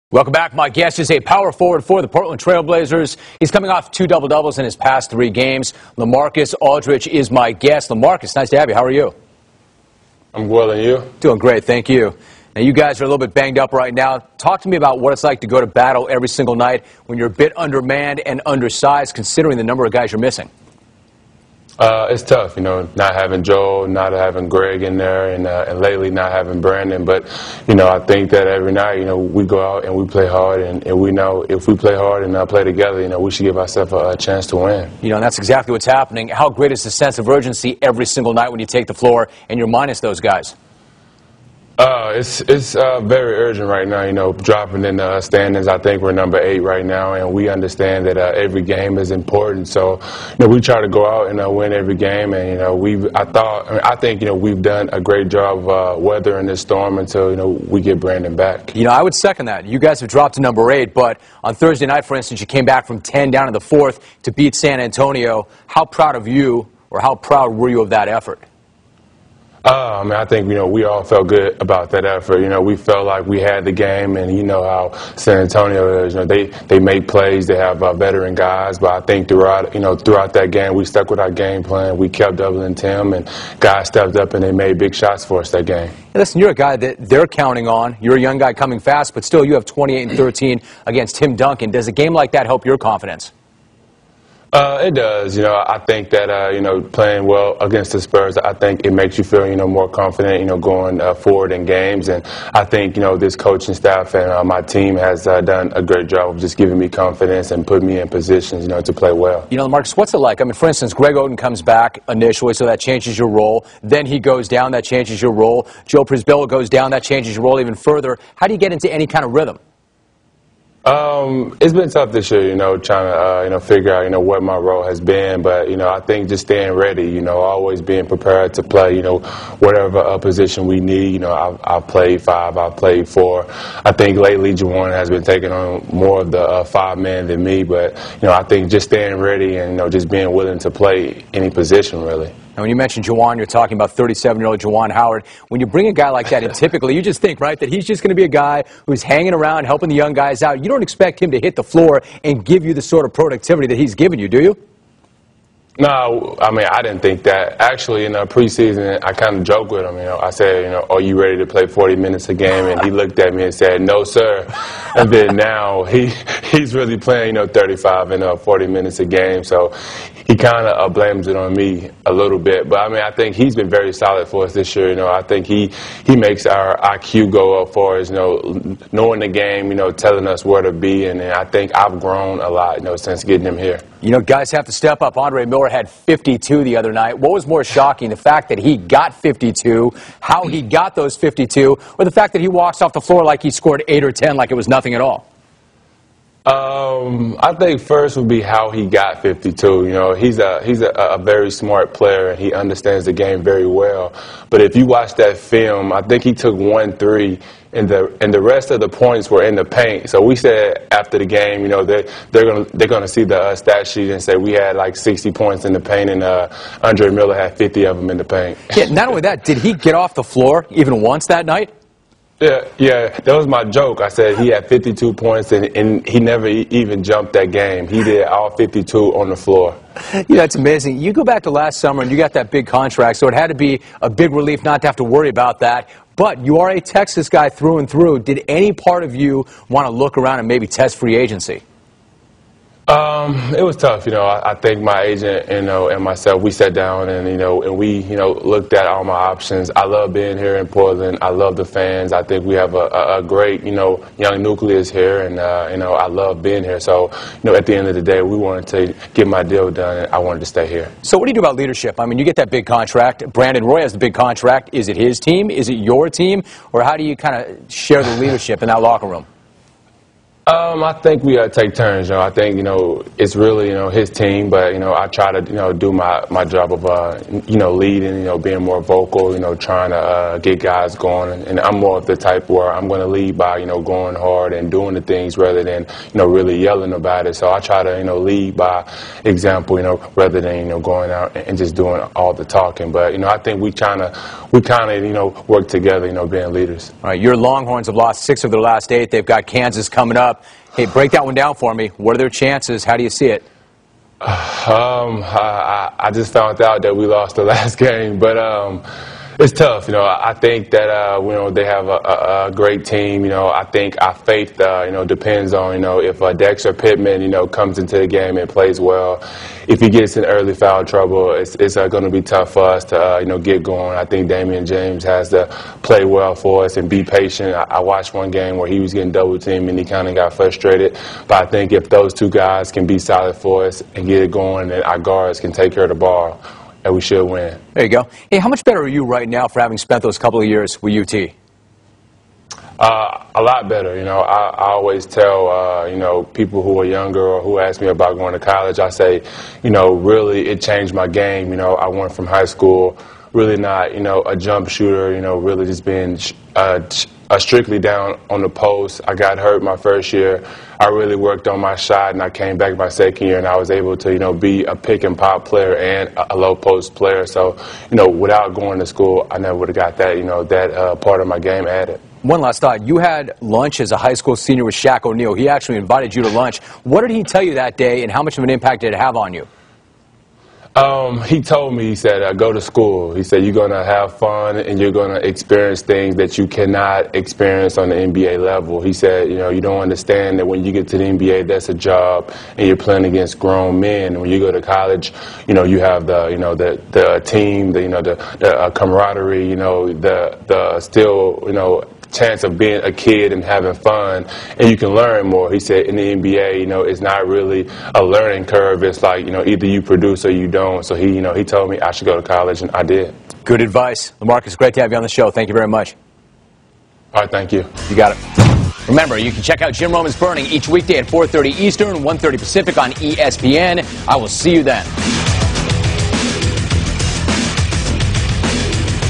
Welcome back. My guest is a power forward for the Portland Trail Blazers. He's coming off 2 double-doubles in his past 3 games. LaMarcus Aldridge is my guest. LaMarcus, nice to have you. How are you? I'm well, and you? Doing great, thank you. Now, you guys are a little bit banged up right now. Talk to me about what it's like to go to battle every single night when you're a bit undermanned and undersized, considering the number of guys you're missing. It's tough, not having Joel, not having Greg in there, and lately not having Brandon. But, I think that every night, we go out and we play hard, and we know if we play hard and play together, we should give ourselves a chance to win. And that's exactly what's happening. How great is the sense of urgency every single night when you take the floor and you're minus those guys? It's very urgent right now, dropping in the standings. I think we're number 8 right now, and we understand that every game is important. So, we try to go out and win every game, and, I think we've done a great job weathering this storm until, we get Brandon back. I would second that. You guys have dropped to number 8, but on Thursday night, for instance, you came back from 10 down to the 4th to beat San Antonio. How proud of you, or how proud were you of that effort? I think, we all felt good about that effort. We felt like we had the game, and you know how San Antonio is. They make plays. They have veteran guys. But I think throughout that game, we stuck with our game plan. We kept doubling Tim, and guys stepped up, and they made big shots for us that game. Hey, listen, you're a guy that they're counting on. You're a young guy coming fast, but still you have 28 and 13 against Tim Duncan. Does a game like that help your confidence? It does. I think that, playing well against the Spurs, I think it makes you feel, more confident, going forward in games. And I think, this coaching staff and my team has done a great job of just giving me confidence and putting me in positions, to play well. Marcus, what's it like? I mean, for instance, Greg Oden comes back initially, so that changes your role. Then he goes down, that changes your role. Joe Prisbilla goes down, that changes your role even further. How do you get into any kind of rhythm? It's been tough this year, trying to, figure out, what my role has been. But, I think just staying ready, always being prepared to play, whatever position we need. I've played 5, I've played 4. I think lately Juwan has been taking on more of the 5-man than me. But, I think just staying ready and, just being willing to play any position, really. And when you mention Juwan, you're talking about 37-year-old Juwan Howard. When you bring a guy like that in, typically you just think, right, that he's just going to be a guy who's hanging around, helping the young guys out. You don't expect him to hit the floor and give you the sort of productivity that he's given you, do you? No, I didn't think that. Actually, in the preseason, I kind of joked with him. I said, are you ready to play 40 minutes a game? And he looked at me and said, no, sir. And then now he's really playing, 35 and 40 minutes a game. So he kind of blames it on me a little bit. But, I think he's been very solid for us this year. I think he makes our IQ go up for us, knowing the game, telling us where to be. And I think I've grown a lot, since getting him here. Guys have to step up. Andre Miller had 52 the other night. What was more shocking, the fact that he got 52, how he got those 52, or the fact that he walks off the floor like he scored 8 or 10 like it was nothing at all? I think first would be how he got 52. He's a very smart player, and he understands the game very well. But if you watch that film, I think he took 1 3, and the rest of the points were in the paint. So we said after the game, they're gonna see the stat sheet and say we had like 60 points in the paint, and Andre Miller had 50 of them in the paint. Yeah, not only that, did he get off the floor even once that night? Yeah, that was my joke. I said he had 52 points, and he never even jumped that game. He did all 52 on the floor. It's amazing. You go back to last summer, and you got that big contract, so it had to be a big relief not to have to worry about that. But you are a Texas guy through and through. Did any part of you want to look around and maybe test free agency? It was tough, I think my agent, and myself, we sat down and, and we, looked at all my options. I love being here in Portland. I love the fans. I think we have a great, young nucleus here, and, I love being here. So, at the end of the day, we wanted to get my deal done, and I wanted to stay here. So what do you do about leadership? You get that big contract. Brandon Roy has the big contract. Is it his team? Is it your team? Or how do you kind of share the leadership in that locker room? I think we take turns. I think it's really his team, but I try to do my job of leading, being more vocal, trying to get guys going. And I'm more of the type where I'm going to lead by going hard and doing the things rather than really yelling about it. So I try to lead by example, rather than going out and just doing all the talking. But I think we kind of work together, being leaders. All right, your Longhorns have lost 6 of their last 8. They've got Kansas coming up. Hey, break that one down for me. What are their chances? How do you see it? I just found out that we lost the last game, but it's tough. I think that they have a great team. I think our faith depends on if Dexter Pittman comes into the game and plays well. If he gets in early foul trouble, it's going to be tough for us to get going. I think Damian James has to play well for us and be patient. I watched one game where he was getting double teamed and he kind of got frustrated. But I think if those 2 guys can be solid for us and get it going, then our guards can take care of the ball, and we should win. There you go. Hey, how much better are you right now for having spent those couple of years with UT? A lot better. I always tell, people who are younger or who ask me about going to college, I say, really it changed my game. I went from high school really not, a jump shooter, really just being strictly down on the post. I got hurt my first year. I really worked on my shot, and I came back my second year, and I was able to, be a pick and pop player and a low post player. So, without going to school, I never would have got that, that part of my game added. One last thought. You had lunch as a high school senior with Shaq O'Neal. He actually invited you to lunch. What did he tell you that day, and how much of an impact did it have on you? He told me, he said, go to school. He said, you're going to have fun and you're going to experience things that you cannot experience on the NBA level. He said, you don't understand that when you get to the NBA, that's a job and you're playing against grown men. And when you go to college, you have the team, the camaraderie, the still, chance of being a kid and having fun, and you can learn more. He said in the NBA, it's not really a learning curve. It's like, either you produce or you don't. So he told me I should go to college, and I did. Good advice. LaMarcus, great to have you on the show. Thank you very much. All right, thank you. You got it. Remember, you can check out Jim Rome is Burning each weekday at 4:30 Eastern, 1:30 Pacific on ESPN. I will see you then.